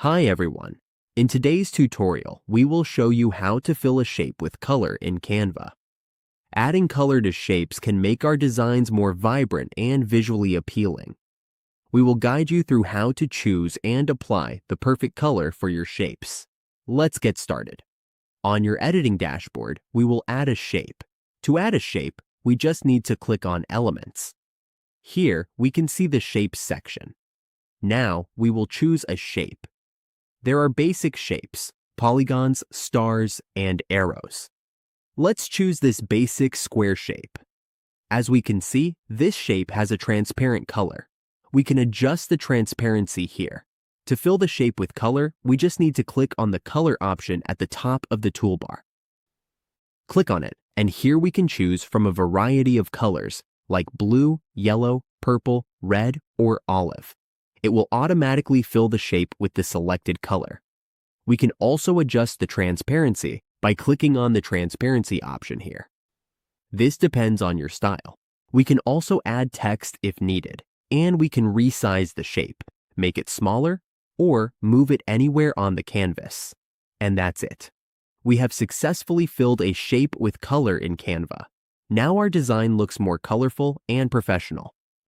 Hi everyone. In today's tutorial, we will show you how to fill a shape with color in Canva. Adding color to shapes can make our designs more vibrant and visually appealing. We will guide you through how to choose and apply the perfect color for your shapes. Let's get started. On your editing dashboard, we will add a shape. To add a shape, we just need to click on Elements. Here, we can see the Shapes section. Now, we will choose a shape. There are basic shapes, polygons, stars, and arrows. Let's choose this basic square shape. As we can see, this shape has a transparent color. We can adjust the transparency here. To fill the shape with color, we just need to click on the color option at the top of the toolbar. Click on it, and here we can choose from a variety of colors like blue, yellow, purple, red, or olive. It will automatically fill the shape with the selected color. We can also adjust the transparency by clicking on the transparency option here. This depends on your style. We can also add text if needed, and we can resize the shape, make it smaller, or move it anywhere on the canvas. And that's it. We have successfully filled a shape with color in Canva. Now our design looks more colorful and professional.